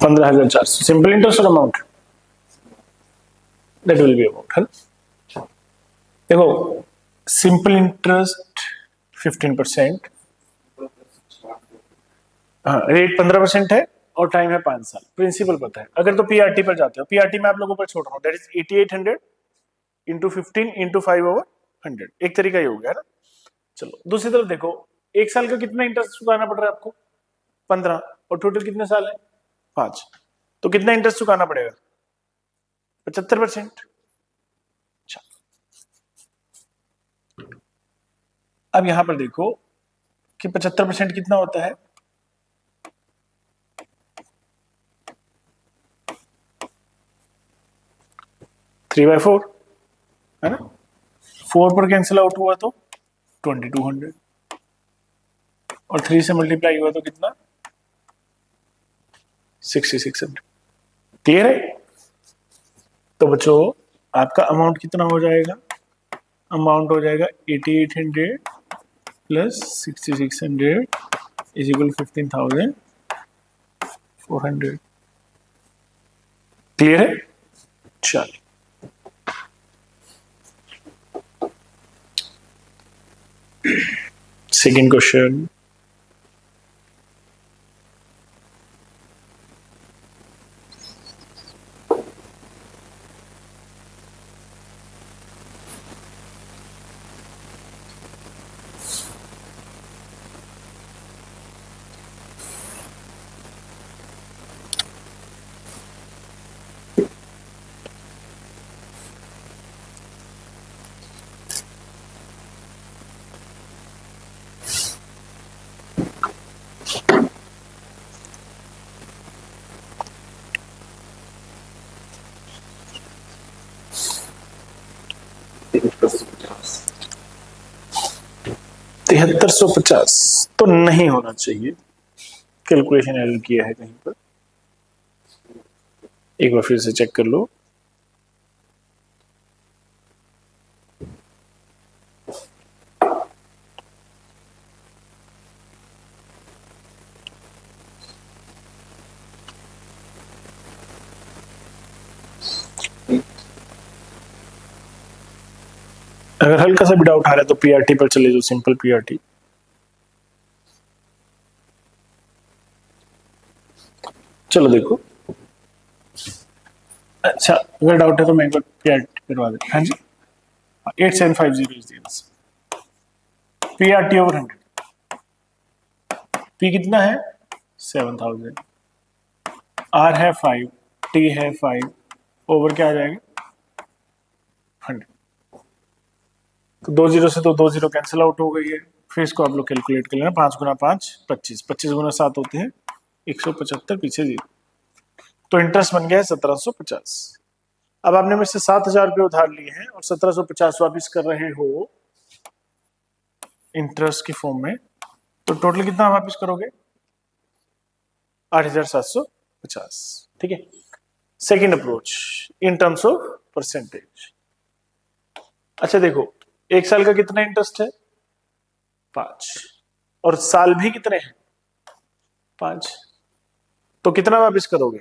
15,400 सिंपल इंटरेस्ट और amount that will be amount, है ना। देखो सिंपल इंटरेस्ट 15%, हाँ रेट 15% है और टाइम है 5 साल, प्रिंसिपल पता है। अगर तो पीआरटी पर जाते हो, पीआरटी में आप लोगों पर छोड़ रहा हूँ, दैट इज 8800 इंटू 15 इंटू 5/100, एक तरीका ही हो गया ना। चलो दूसरी तरफ देखो, एक साल का कितना इंटरेस्ट चुकाना पड़ रहा है आपको, 15, और टोटल कितने साल है 5, तो कितना इंटरेस्ट चुकाना पड़ेगा 75%। अब यहां पर देखो कि 75% कितना होता है, 3/4, है ना। 4 पर कैंसिल आउट हुआ तो 2200, और 3 से मल्टीप्लाई हुआ तो कितना 6600। क्लियर है। तो बच्चों आपका अमाउंट कितना हो जाएगा, अमाउंट हो जाएगा 8800 प्लस 6600 इज इक्वल 15,400। क्लियर है। चलिए सेकेंड क्वेश्चन, $7350 तो नहीं होना चाहिए, कैलकुलेशन एरर किया है कहीं पर, एक बार फिर से चेक कर लो। अगर हल्का सा भी डाउट आ रहा है तो पीआरटी पर चले जाओ, सिंपल पीआरटी। चलो देखो, अच्छा अगर डाउट है तो मैं एक बार पीआरटी करवा दे। हाँ जी 8750 is the answer, PRT over 100, P कितना है 7000, आर है 5, टी है 5, ओवर क्या आ जाएगा 100। तो 2 जीरो से तो 2 जीरो कैंसिल आउट हो गई है, फिर इसको आप लोग कैलकुलेट कर लेना, 5 गुना 5 25, 25 गुना 7 होते हैं 175, पीछे जीरो, तो इंटरेस्ट बन गया है 1750। अब आपने मेरे से 7,000 रुपये उधार लिए हैं और 1750 वापिस कर रहे हो इंटरेस्ट की फॉर्म में, तो टोटल कितना वापिस करोगे 8,750। ठीक है। Second approach in terms of percentage. अच्छा देखो, एक साल का कितना इंटरेस्ट है 5, और साल भी कितने हैं 5, तो कितना वापिस करोगे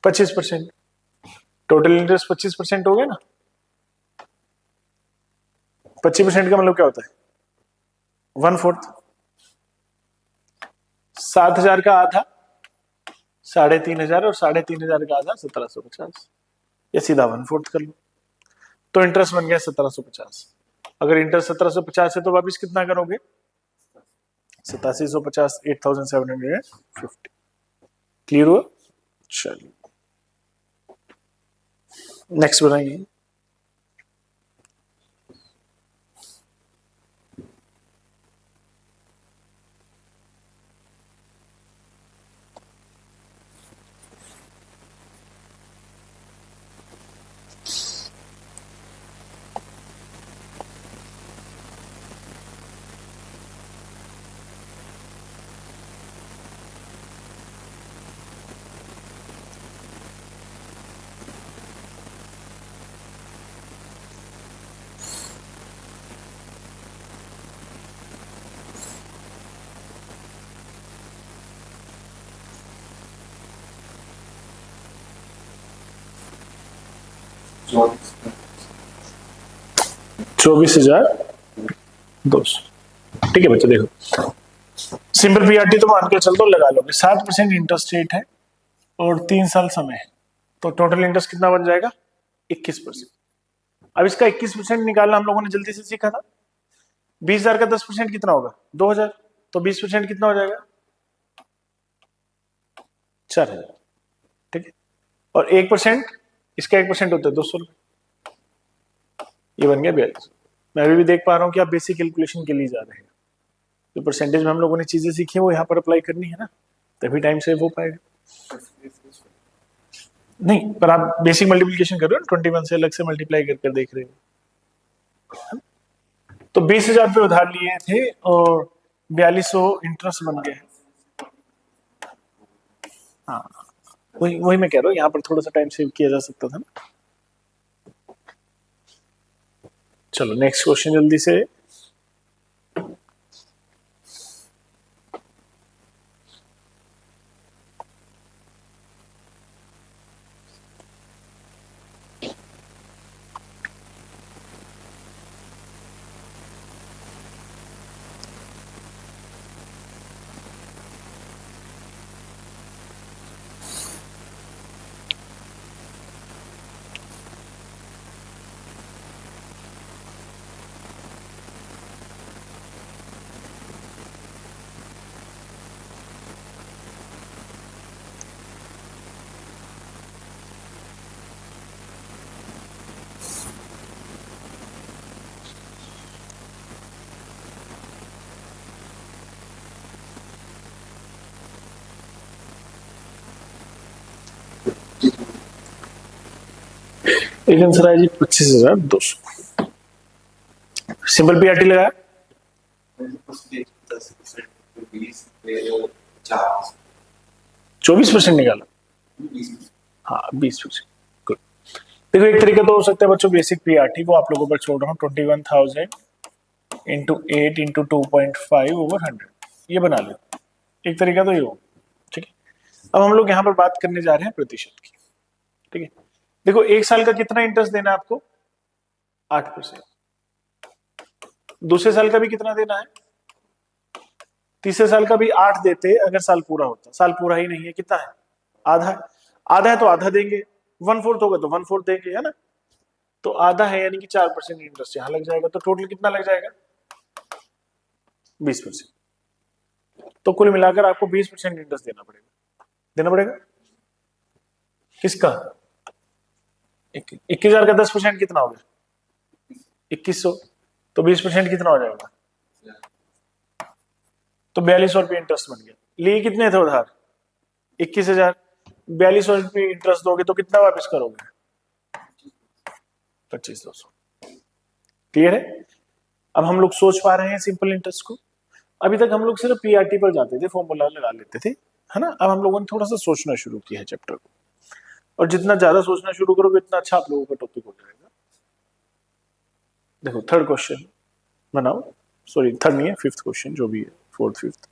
25%। टोटल इंटरेस्ट 25% हो गया ना। 25% का मतलब क्या होता है 1/4, 7,000 का आधा 3,500, और 3,500 का आधा 1750, या सीधा 1/4 कर लो। तो इंटरेस्ट बन गया 1750। अगर इंटरेस्ट 1750 है तो वापिस कितना करोगे 8750, 8750। क्लियर हुआ। चलिए नेक्स्ट बनाइए। 24,200। ठीक है बच्चे, देखो सिंपल पीआरटी तो मान के चल दो, लगा लोगे 7% इंटरेस्ट रेट है और 3 साल समय है, तो टोटल इंटरेस्ट कितना बन जाएगा? 21%। अब इसका 21% निकालना हम लोगों ने जल्दी से सीखा था। 20,000 का 10% कितना होगा? 2,000। तो 20% कितना हो जाएगा? 4,000। ठीक है, और 1%, इसका 1% होता है 200 रुपये। ये बन गया 42। मैं अभी भी देख पा रहा हूँ कि आप बेसिक कैलकुलेशन के लिए जा रहे हैं। जो परसेंटेज में हम लोगों ने चीजें सीखी है वो यहाँ पर अप्लाई करनी है ना, तभी टाइम सेव हो पाएगा। नहीं, पर आप बेसिक मल्टीप्लिकेशन कर रहे हो, 21 से अलग से मल्टीप्लाई कर कर देख रहे हो। तो 20,000 रुपये उधार लिए थे और 4200 इंटरेस्ट बन गए। हाँ, वही वही मैं कह रहा हूँ, यहाँ पर थोड़ा सा टाइम सेव किया जा सकता था ना। चलो नेक्स्ट क्वेश्चन जल्दी से। एक आंसर है जी 25,200। सिंपल पीआरटी लगाया, 24% निकाला। हाँ 20%। गुड। देखो एक तरीका तो हो सकता है बच्चों, बेसिक पीआरटी वो आप लोगों पर छोड़ रहा हूँ, 21,000 इंटू 8 इंटू 2.5/100, ये बना ले। एक तरीका तो ये हो। ठीक है, अब हम लोग यहाँ पर बात करने जा रहे हैं प्रतिशत की। ठीक है, देखो 1 साल का कितना इंटरेस्ट देना है आपको? 8%। दूसरे साल का भी कितना देना है? तीसरे साल का भी 8 देते अगर साल पूरा होता। साल पूरा ही नहीं है, कितना है? आधा है। आधा है तो आधा देंगे, 1/4 होगा तो 1/4 देंगे, है ना। तो आधा है यानी कि 4% इंटरेस्ट यहां लग जाएगा, तो टोटल कितना लग जाएगा? 20%। तो कुल मिलाकर आपको 20% इंटरेस्ट देना पड़ेगा। देना पड़ेगा किसका? 21,000 का 10% कितना हो गया? 2,100। तो 20% कितना हो जाएगा? तो 4,200 रुपये इंटरेस्ट बन गया। लिए कितने थे उधार? 21,000। 4,200 रुपये इंटरेस्ट दोगे तो कितना वापस करोगे? 25,200। क्लियर है? अब हम लोग सोच पा रहे हैं सिंपल इंटरेस्ट को। अभी तक हम लोग सिर्फ पीआरटी पर जाते थे, फॉर्मूला लगा लेते थे, है ना। अब हम लोगों ने थोड़ा सा सोचना शुरू किया है चैप्टर को, और जितना ज्यादा सोचना शुरू करोगे उतना अच्छा आप लोगों का टॉपिक हो जाएगा। देखो थर्ड क्वेश्चन बनाओ, सॉरी थर्ड नहीं है, फिफ्थ क्वेश्चन जो भी है, फोर्थ फिफ्थ।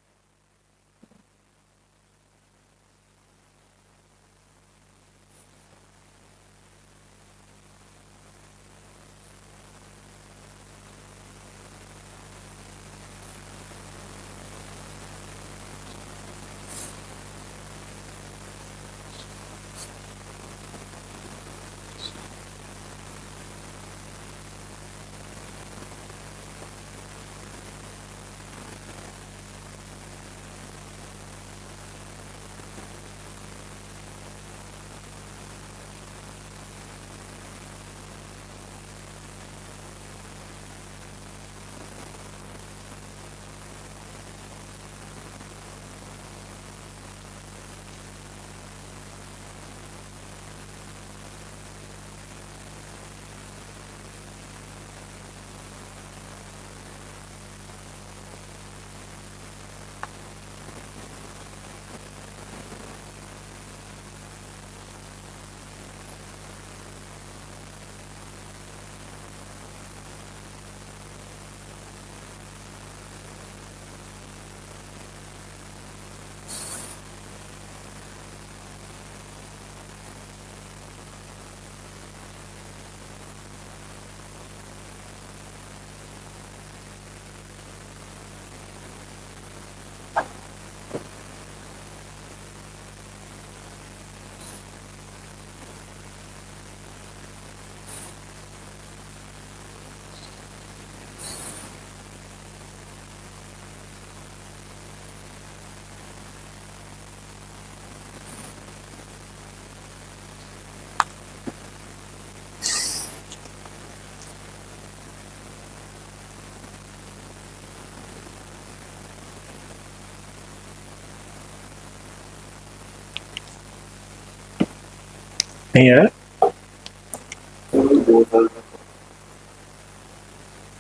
नहीं है,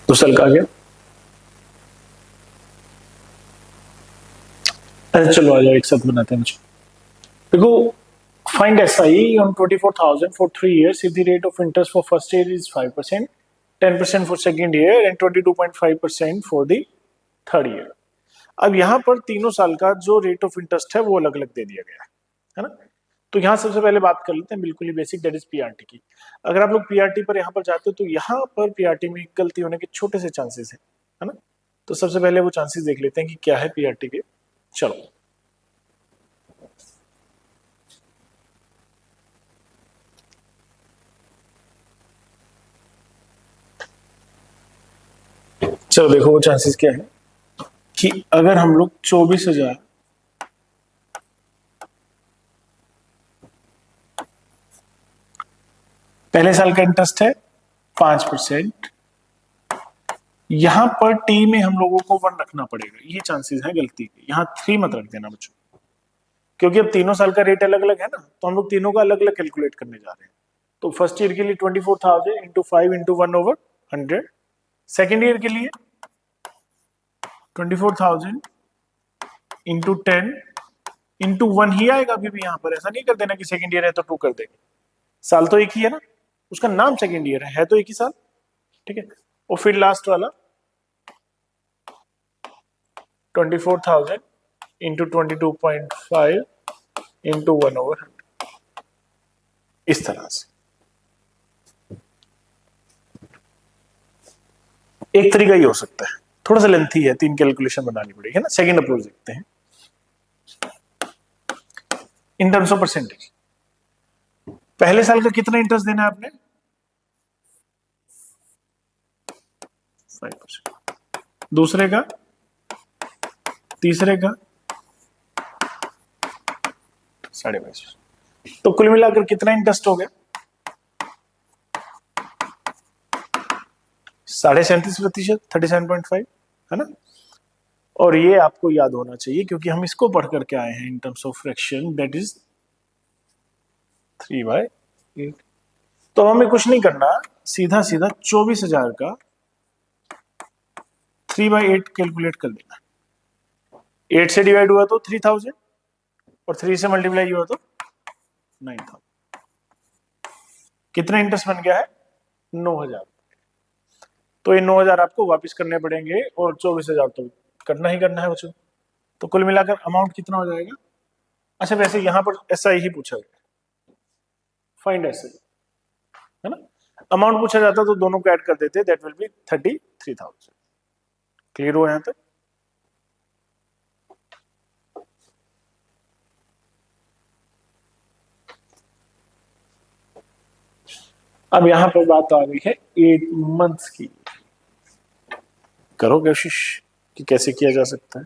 2 साल का आ गया। अरे चलो आ जाओ, एक साथ बनाते हैं मुझे। देखो, find SI on 24,000 for 3 years if the rate of interest for first year is 5%, 10% for second year and 22.5% for the third year. अब यहाँ पर तीनों साल का जो रेट ऑफ इंटरेस्ट है वो अलग अलग दे दिया गया है ना। तो यहाँ सबसे पहले बात कर लेते हैं बिल्कुल ही बेसिक, दैट इज पीआरटी की। अगर आप लोग पीआरटी पर यहाँ पर जाते हो तो यहाँ पर पीआरटी में गलती होने के छोटे से चांसेस है ना। तो सबसे पहले वो चांसेस देख लेते हैं कि क्या है पीआरटी के। चलो चलो देखो वो चांसेस क्या है कि अगर हम लोग 24,000 पहले साल का इंटरेस्ट है 5%, यहां पर टी में हम लोगों को 1 रखना पड़ेगा, ये चांसेस है गलती के। यहाँ 3 मत रख देना बच्चों, क्योंकि अब तीनों साल का रेट अलग अलग है ना, तो हम लोग तीनों का अलग अलग कैलकुलेट करने जा रहे हैं। तो फर्स्ट ईयर के लिए 24,000 इंटू 5 इंटू 1/100, सेकेंड ईयर के लिए 24,000 इंटू 10 इंटू 1 ही आएगा। अभी भी यहाँ पर ऐसा नहीं कर देना कि सेकेंड ईयर है तो 2 कर देंगे, साल तो एक ही है ना, उसका नाम सेकेंड ईयर है तो एक ही साल, ठीक है। और फिर लास्ट वाला 24,000 इंटू 22.5 इंटू 1/100, इस तरह से। एक तरीका ही हो सकता है, थोड़ा सा लेंथी है, 3 कैलकुलेशन बनानी पड़ेगी ना। सेकंड अप्रोच देखते हैं इन टर्म्स ऑफ परसेंटेज। पहले साल का कितना इंटरेस्ट देना है आपने? 5%। दूसरे का, तीसरे का 22.5%। तो कुल मिलाकर कितना इंटरेस्ट हो गया? 37.5%, 37.5, है ना। और ये आपको याद होना चाहिए क्योंकि हम इसको पढ़ करके आए हैं इन terms of fraction, that is 3/8। तो हमें कुछ नहीं करना, सीधा सीधा 24,000 का 3/8 कैलकुलेट कर देना। 8 से डिवाइड हुआ तो 3,000 और 3 से मल्टीप्लाई हुआ तो 9,000। कितना इंटरेस्ट बन गया है? 9,000। तो ये 9,000 आपको वापस करने पड़ेंगे और 24,000 तो करना ही करना है बच्चों। तो कुल मिलाकर अमाउंट कितना हो जाएगा? अच्छा वैसे यहां पर ऐसा ही पूछा गया, फाइंड ऐसे, है ना। अमाउंट पूछा जाता तो दोनों को ऐड कर देते, दैट विल बी 33,000। क्लियर हो यहां तक? अब यहां पर बात आ गई है 8 मंथ्स की। करो कोशिश कि कैसे किया जा सकता है।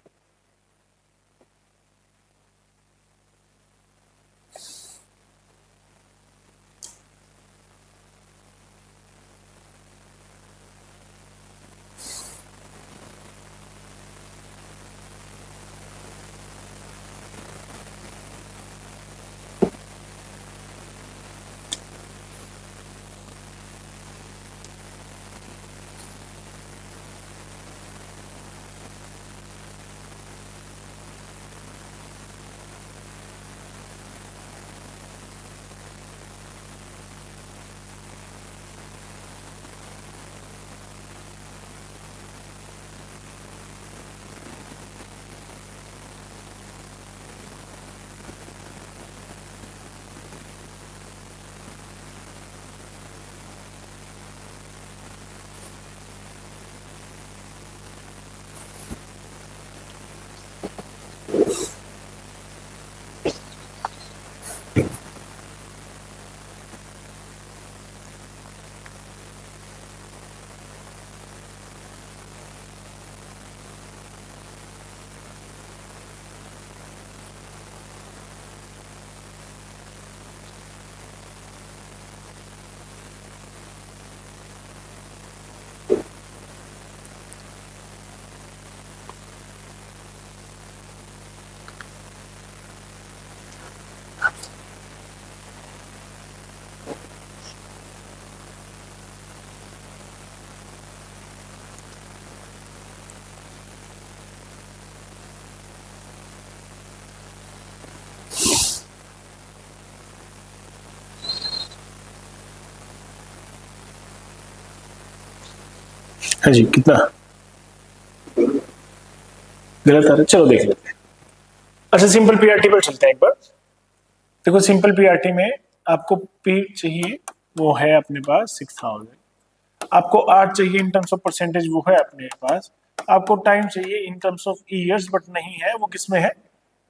हाँ जी, कितना गलत आ रहा है, चलो देख लेते हैं। अच्छा, सिंपल पीआरटी पर चलते हैं एक बार। देखो सिंपल पीआरटी में आपको पी चाहिए, वो है अपने पास 6000। आपको आर चाहिए इन टर्म्स ऑफ परसेंटेज, वो है अपने पास। आपको टाइम चाहिए इन टर्म्स ऑफ ईयर्स, बट नहीं है, वो किस में है,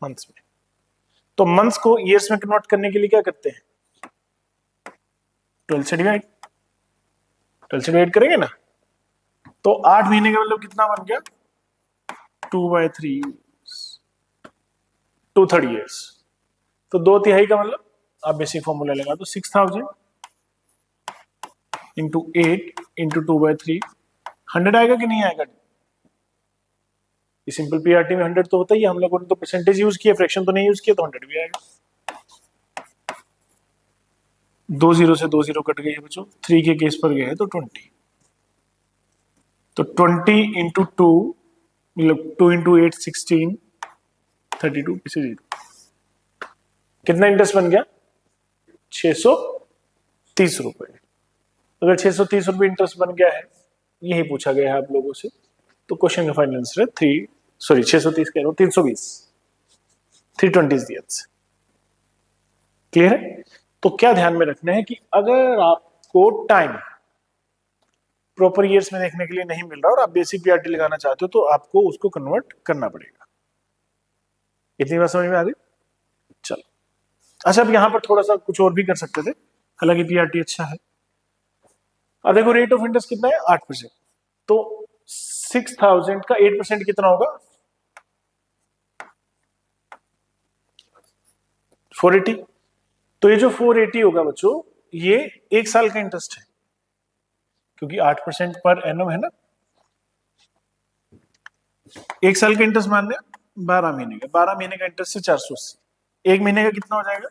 मंथ्स में। तो मंथ्स को ईयर्स में कन्वर्ट करने के लिए क्या करते हैं, 12 से डिवाइड, 12 से डिवाइड करेंगे ना। तो 8 महीने का मतलब कितना बन गया, 2/3, 2/3 ईयर्स। तो 2/3 का मतलब आप बेसिक फॉर्मूला लगा दो, 6000 इंटू 8 इंटू 2/3, 100 आएगा कि नहीं आएगा। ये सिंपल पीआरटी में 100 तो होता ही है, हम लोगों ने तो परसेंटेज यूज किया, फ्रैक्शन तो नहीं यूज किया, तो 100 भी आएगा। 2 0 से 2 0 कट गए बच्चों, 3 के केस पर गए तो 20। तो 20 इंटू 2 मतलब 2 इंटू 8 16, 32 पीछे 0। कितना इंटरेस्ट बन गया, 630 रुपए। अगर 630 रुपए इंटरेस्ट बन गया है, यही पूछा गया है आप लोगों से, तो क्वेश्चन का फाइनल आंसर है 630 कह रहा हूँ, 320, 320 क्लियर है। तो क्या ध्यान में रखना है कि अगर आपको टाइम प्रॉपर ईयर्स में देखने के लिए नहीं मिल रहा और आप बेसिक पीआरटी लगाना चाहते हो, तो आपको उसको कन्वर्ट करना पड़ेगा। इतनी बात समझ में आ गई, चलो। अच्छा, अब यहां पर थोड़ा सा कुछ और भी कर सकते थे, हालांकि पीआरटी अच्छा है। अब देखो रेट ऑफ इंटरेस्ट कितना है, 8%। तो 6000 का 8% कितना होगा, 480। तो ये जो 480 होगा बच्चों, ये 1 साल का इंटरेस्ट है, क्योंकि 8% पर एनम है ना। 1 साल का इंटरेस्ट मान लिया, 12 महीने का, 12 महीने का इंटरेस्ट है 480। एक महीने का कितना हो जाएगा,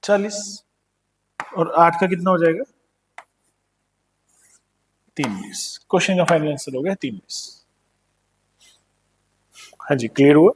40। और 8 का कितना हो जाएगा, 320। क्वेश्चन का फाइनल आंसर हो गया 320। हाँ जी, क्लियर हुआ।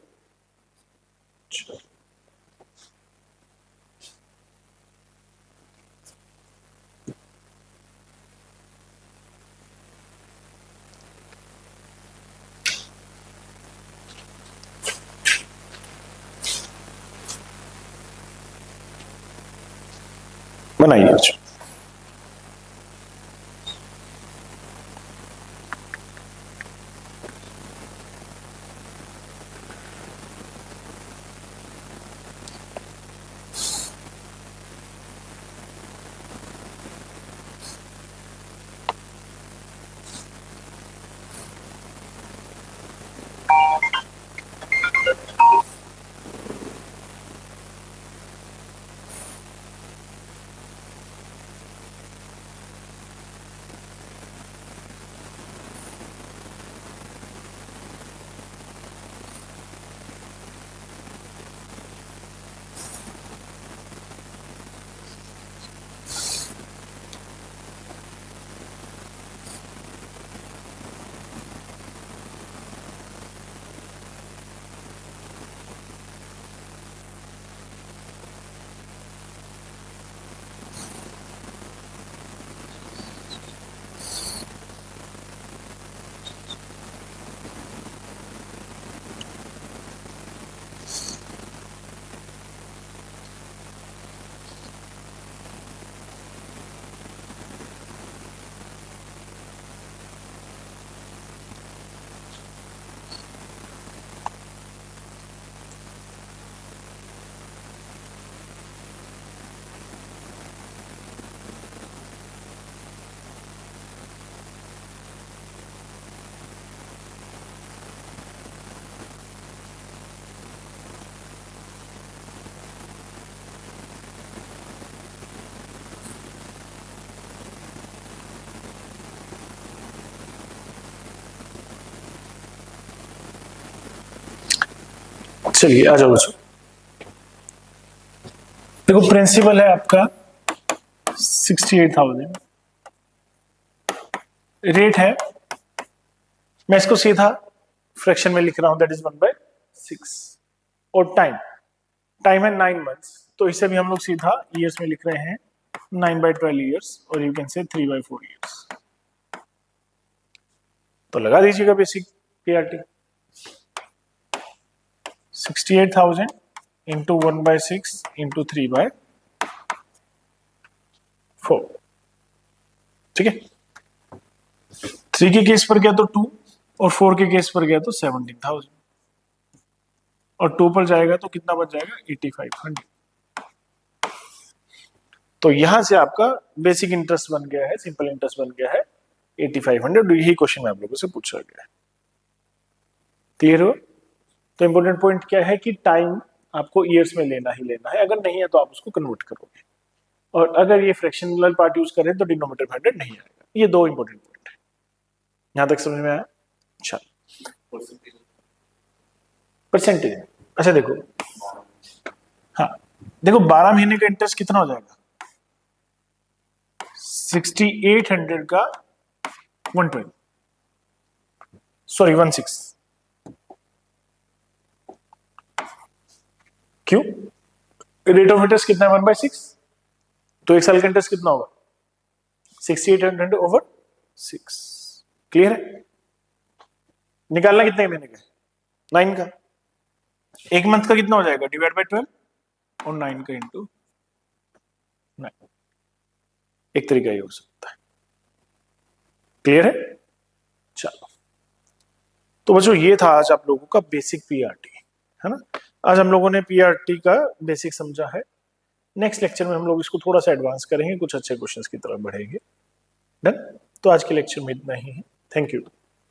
बनाइए अच्छा। चलिए आ जाओ बच्चों। देखो प्रिंसिपल है आपका 68,000, रेट है, मैं इसको सीधा फ्रैक्शन में लिख रहा हूं, दैट इज 1/6। और टाइम, टाइम है 9 मंथ्स, तो इसे भी हम लोग सीधा ईयर्स में लिख रहे हैं, 9/12 ईयर्स, और यू कैन से 3/4 ईयर्स। तो लगा दीजिएगा बेसिक पीआरटी 68,000 इंटू 1/6 इंटू 3/4। ठीक है, 3 के केस पर गया तो 2 और 4 के केस पर गया तो 17,000 और 2 पर जाएगा तो कितना बच जाएगा 8,500। तो यहां से आपका बेसिक इंटरेस्ट बन गया है, सिंपल इंटरेस्ट बन गया है 8,500। यही क्वेश्चन में आप लोगों से पूछा गया है। क्लियर हो? तो इंपॉर्टेंट पॉइंट क्या है कि टाइम आपको ईयर्स में लेना ही लेना है, अगर नहीं है तो आप उसको कन्वर्ट करोगे, और अगर ये फ्रैक्शनल पार्ट यूज करें तो डिनोमिनेटर में 100 नहीं आएगा। ये दो इंपॉर्टेंट पॉइंट है। यहां तक समझ में आया? अच्छा, परसेंटेज। अच्छा देखो, हाँ देखो 12 महीने का इंटरेस्ट कितना हो जाएगा? 6800 का 120, सॉरी 16। क्यों? रेट ऑफ इंटरेस्ट कितना है? 1/6। तो एक साल का इंटरेस्ट कितना होगा? 6800 ओवर 6। क्लियर है? निकालना कितने महीने का? 9 का। एक मंथ का कितना हो जाएगा? डिवाइड बाय 12 और 9 का इंटू 9। एक तरीका ये हो सकता है। क्लियर है? चलो, तो बच्चों ये था आज आप लोगों का बेसिक पीआरटी, है ना। आज हम लोगों ने पीआरटी का बेसिक समझा है। नेक्स्ट लेक्चर में हम लोग इसको थोड़ा सा एडवांस करेंगे, कुछ अच्छे क्वेश्चंस की तरफ बढ़ेंगे। डन? तो आज के लेक्चर में इतना ही है। Thank you.